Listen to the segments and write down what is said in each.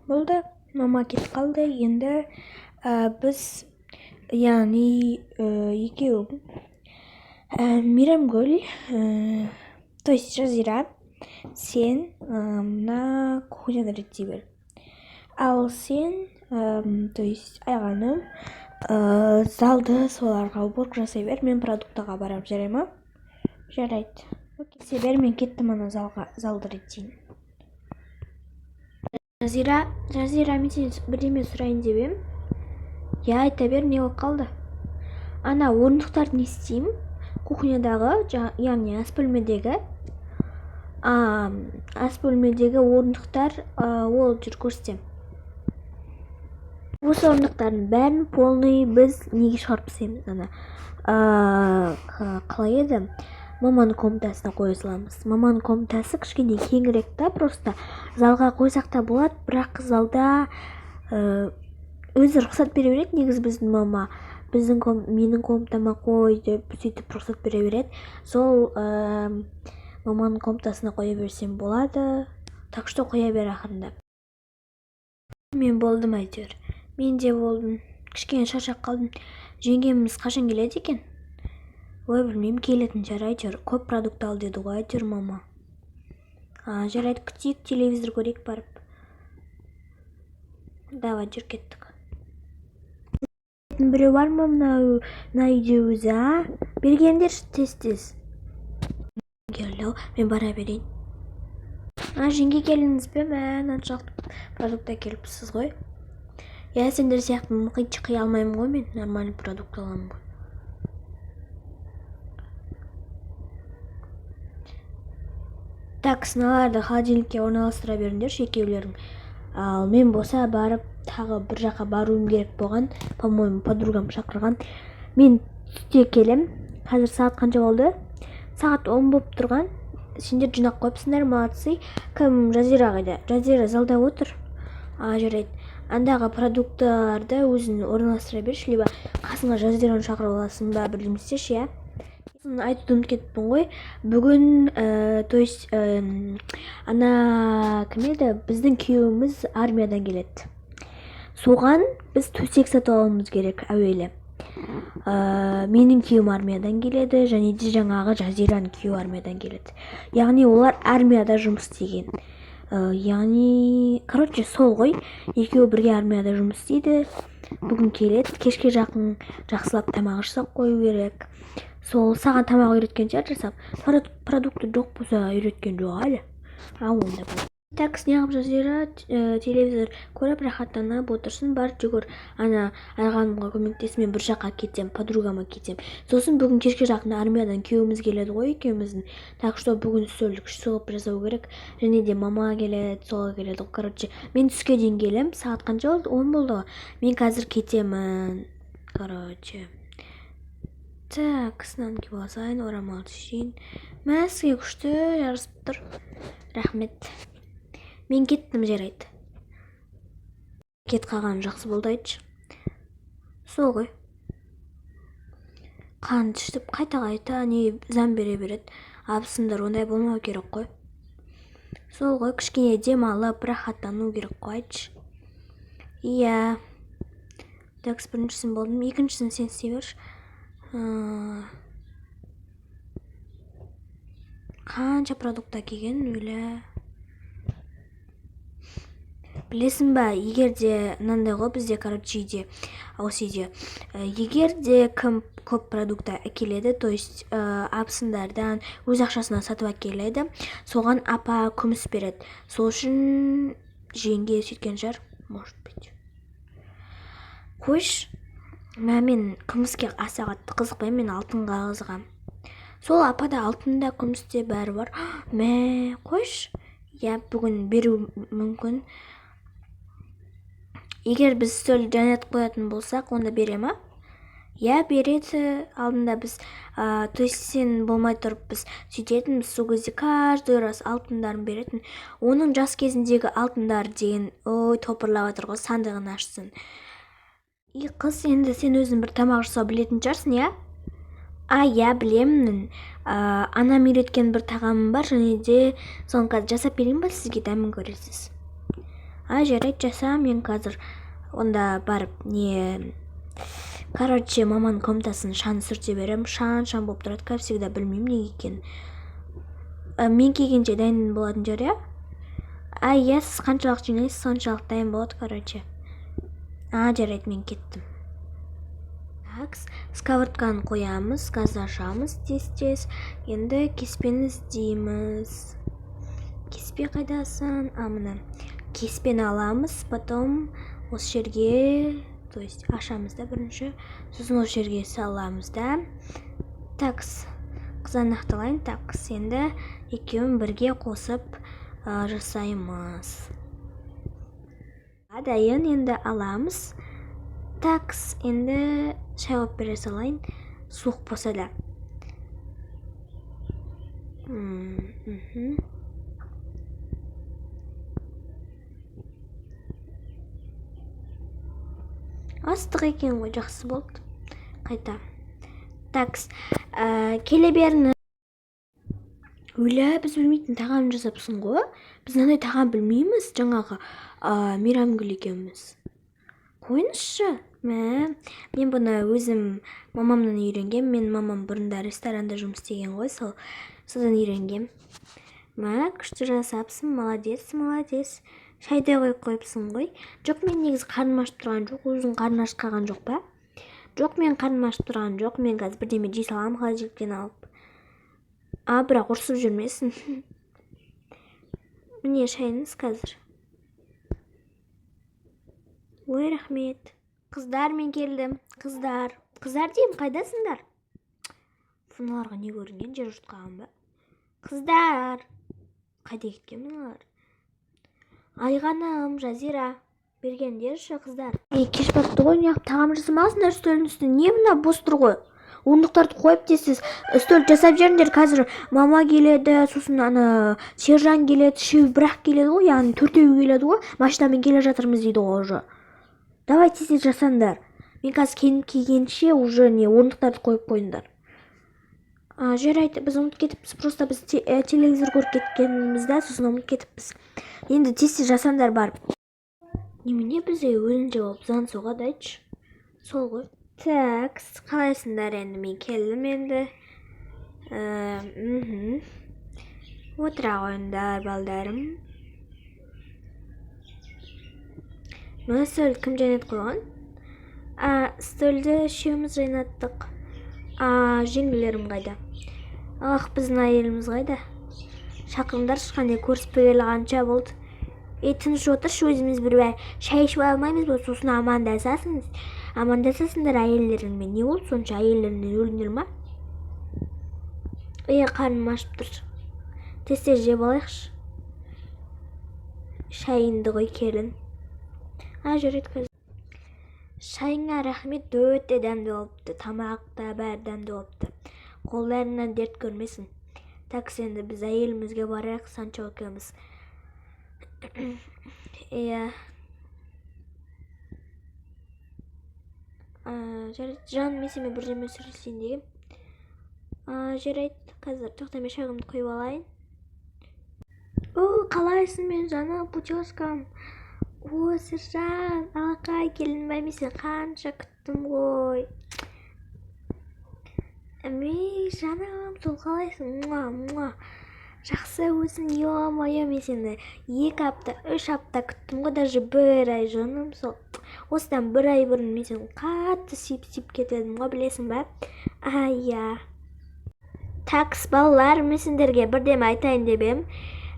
болды. Мама кетіп қалды. Енді біз, яғни екеуім, Мейрамгүл, то есть Жазира, сен мына кухняны реттей бер. Ал сен, то есть Айғаным, залды соларға уборка жасай бер, мен продуктыға барам, жарай ма? Жарайды. Окей, бер, мен кеттім ана залды реттейін. Жазира, мен сен бірдеме сұрайын деп ем. Я, айта бер, не болып қалды? Ана орындықтарды не істеймін? Кухнядағы, яғни ас бөлмедегі орындықтар, ол жүр көрсетем. Осы орындықтардың бәрін полный біз неге шығарып тастаймыз? Қалай еді? Маманың комнатасына қоя саламыз. Маманың комнатасы кішкене кеңірек та, просто залға қойсақ та болады, бірақ залда өзі рұқсат бере береді. Негізі біздің мама менің комнатама қой деп сөйтіп рұқсат бере береді. Сол маманың комнатасына қоя берсем болады. Так что қоя бер ақырында. Мен болдым әйтеуір. Мен де болдым. Кішкене шаршап қалдым. Жеңгеміз қашан келеді екен? Ой, білмеймін, келетін шығар, әйтеуір. Көп продукт ал деді ғой, әйтеуір мама. Жарайды, күтейік, телевизор көрейік барып. Давай, жүр кеттік. Біреу бар ма мына үйде өзі, бергендерші тез-тез. Келді, мен бара берейін. Жеңге келіңіз бе? Мынаншалықты продукт әкеліпсіз ғой. Я, сендер сияқты мұқиы алмаймын ғой, мен нормальный продукт аламын ғой. Так, сыналарды холодильникке орналастыра беріңдер, екеулерің. Ал мен болса барып, тағы бір жаққа баруым керек болған, по-моему, подругам шақырған. Мен түсте келем. Қазір сағат қанша болды? Сағат 10 болып тұрған. Сендер жинақ қойыпсыңдар, молодцы. Кім? Жазира қайда? Жазира залда отыр. Жарайды. Андағы продукттарды өзің орналастыра берші, либо қасыңа Жазираны шақырып аласың ба, білмейсің, я? Айтуды ұмытып кетіппін ғой. Бүгін, то есть, ана кім еді? Біздің күйеуіміз армиядан келеді. Соған біз төсек сатып алуымыз керек әуелі. Менің күйеуім армиядан келеді, және де жаңағы Жазираның күйеуі армиядан келеді. Яғни олар армияда жұмыс істеген. Яғни, короче, сол ғой. Екеуі бірге армияда жұмыс істейді. Бүгін келеді. Кешке жақын жақсылап тамақ жасап қою керек. Сол саған тамақ үйреткен шығар жасап. Продукты жоқ болса үйреткен жоқ әлі. Онда бұл. Так, неғып Жазира телевизор көріп рахаттанып отырсын, бар жүгір. Айғанымға көмектес, мен бір жаққа кетем, подругама кетем. Сосын бүгін кешке жақын армиядан күйеуіміз келеді ғой, екеуміздің. Так что бүгін үстелдік сұғып жасау керек. Және де мама келеді, солға келеді. Короче, мен түске дейін келем. Сағат қанша болды? 10 болды ғой. Мен қазір кетемін. Короче. Так, сынан киіп алсайын, орамал шейін. Мәсіге күшті жарысып тұр. Рахмет. Мен кеттім, жарайды. Кет қалған жақсы болды айтшы. Сол ғой. Қан түштіп, қайта не зам бере береді. Абысындар ондай болмау керек қой. Сол ғой, кішкене демалып, рахаттану керек қой айтшы. Иә. Так, біріншісін болдым, екіншісін сен істей берші. Қанша продукт әкелген өлі. Білесің ба, егер де мынандай ғой бізде, короче, осы үйде, егер де кім көп продукт әкеледі, то есть абысындардан өз ақшасына сатып әкеледі, соған апа күміс береді. Сол үшін жеңге сөйткен жар, может быть. Қойш, мен күміске аса қатты қызықпаймын, мен алтынға қызығам. Сол апада алтында күмісте бәрі бар. Қойш, я бүгін беру мүмкін. Егер біз стөл жанат қоятын болсақ, онда бере ма? Я, береді. Алдында біз, то есть сен болмай тұрып біз сөйтетінбіз, сол кезде каждый раз алтындарын беретін. Оның жас кезіндегі алтындар деген, ой, топырлап атыр ғой, сандығын ашсын. Қыз, енді сен өзің бір тамақ жасау білетін шығарсың, я? Я білемін. Анам үйреткен бір тағамым бар, және де соны қазір жасап берейін ба, сізге дәмін көресіз. Жарайды, жаса, мен қазір онда барып не короче маманың комнатасын шан сүрте берем. Шан болып тұрады, как всегда, білмеймін неге екенін. Мен келгенше дайын болатын жер, иә? Иә, сіз қаншалық жинайсыз, соншалық дайын болады, короче. Жарайды, мен кеттім. Так, сковородканы қоямыз, газ ашамыз тез-тез. Енді кеспені іздейміз. Кеспе қайдасың? Мына. Кеспені аламыз, потом осы жерге, то есть ашамыз да бірінші, сосын осы жерге саламыз да. Такс, қызанақталайын. Такс, енді екеуін бірге қосып жасаймыз. Дайын, енді аламыз. Такс, енді шай қойып бере салайын, суық болса да. Астық екен ғой, жақсы болды. Қайта. Такс, келе беріңіз. Өлі, біз білмейтін тағам жасапсың ғой. Біз нандай тағам білмейміз, жаңағы Мейрамгүл екеуміз. Қойыңызшы. Мен бұны өзім мамамнан үйренгем. Мен мамам бұрында ресторанда жұмыс істеген ғой, содан үйренгем. Күшті жасапсың, молодец. Шайды қойыпсың ғой. Жоқ, мен негізі қарным ашып тұрған жоқ. Өзің қарны ашып қалған жоқ па? Жоқ, мен қарным ашып тұрған жоқ. Мен қазір бірдеме жей салам, холодильниктен алып. Бірақ ұрсып жүрмесін. Міне шайыңыз қазір. Ой, рахмет. Қыздар, мен келдім. Қыздар деймін, қайдасыңдар? Фыналарға не көрінген, жер жұртқаған ба? Қыздар, қайда кеткен мыналар? Айғаным, Жазира, бергендерші қыздар. Кеш бапты ғой, неғып тағам жасамағасыңдар үстелдің үстіне. Не мына бос тұр ғой? Орындықтарды қойып дейсіз, үстел жасап жеріңдер. Қазір мама келеді, сосын Сержан келеді, бірақ келеді ғой, яғни төртеу келеді ғой. Машинамен келе жатырмыз дейді ғой уже. Давай тез жасаңдар. Мен қазір келгенше уже орындықтарды қойып қойыңдар. Жарайды, біз ұмытып кетіппіз, просто біз телевизор көріп кеткенімізді, сосын ұмытып кетіппіз. Енді тез жасаңдар барып. Немене бізде өзінше болып заң соғады, айтшы. Сол ғой. Так, қалайсыңдар енді? Мен келдім енді. Отыра қойыңдар, балдарым. Мына стөлді кім жайнатып қойған? Стөлді үшеуміз жайнаттық. Жеңгелерім қайда? Біздің әйеліміз қайда? Шақырыңдар, ешқандай көріспегелі қанша болды. Тыныш отыршы, өзіміз бір шай ішіп алмаймыз ба? Сосын амандасасыңдар әйелдеріңмен. Не болды сонша, әйелдеріңнен өліңдер ма? Қарным ашып тұр. Тез жеп алайықшы. Шайыңды ғой, келін. Жүреді қазір. Шайыңа рахмет, өте дәмді болыпты. Тамақ та бәрі дәмді болыпты. Қолдарыңнан дерт көрмесін. Так, енді біз әйелімізге барайық, Санчо екеуміз. Жан, мен сенімен бірдеме сөйлесейін дегем. Жарайды, қазір тоқтамай шайымды құйып алайын. Қалайсың мен жаны, путешкам? Сержан, алақай келін бай, мен сені қанша күттім ғой. Жаным, сол қалайсың? Жақсы, өзің, ё-моё, мен сені 2 апта, 3 апта күттім ғой, даже 1 ай, жаным, сол. Осыдан 1 ай бұрын мен сені қатты сүйіп кетедім ғой, білесің ба? Иә. Такс, балалар, мен сендерге бірдеме айтайын деп ем.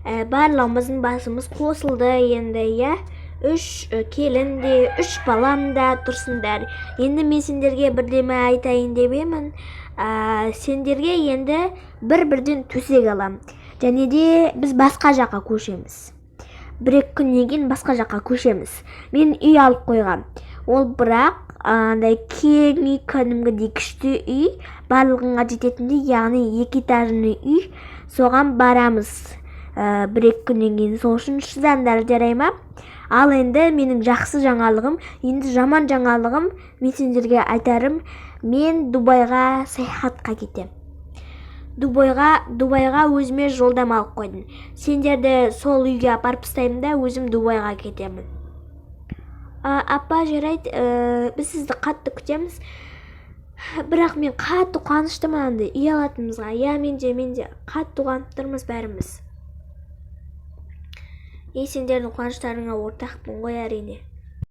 Барлығымыздың басымыз қосылды енді, иә? 3 келін де, 3 балам да тұрсыңдар. Енді мен сендерге бірдеме айтайын деп емін. Сендерге енді бір-бірден төсек алам. Және де біз басқа жаққа көшеміз. 1-2 күннен кейін басқа жаққа көшеміз. Мен үй алып қойғам. Ол бірақ кең үй, кәдімгідей күшті үй, барлығыңа жететіндей, яғни 2 этажный үй. Соған барамыз 1-2 күннен кейін. Сол үшін шыдаңдар, жарай ма? Ал енді менің жақсы жаңалығым, енді жаман жаңалығым, мен сендерге айтарым, мен Дубайға саяхатқа кетем. Дубайға өзіме жолдама алып қойдым. Сендерді сол үйге апарып тастаймын да, өзім Дубайға кетемін. Апа, жарайды, біз сізді қатты күтеміз. Бірақ мен қатты қуаныштымын андай үй алатынымызға. Иә, мен де қатты қуанып тұрмыз бәріміз. Сендердің қуаныштарыңа ортақпын ғой әрине.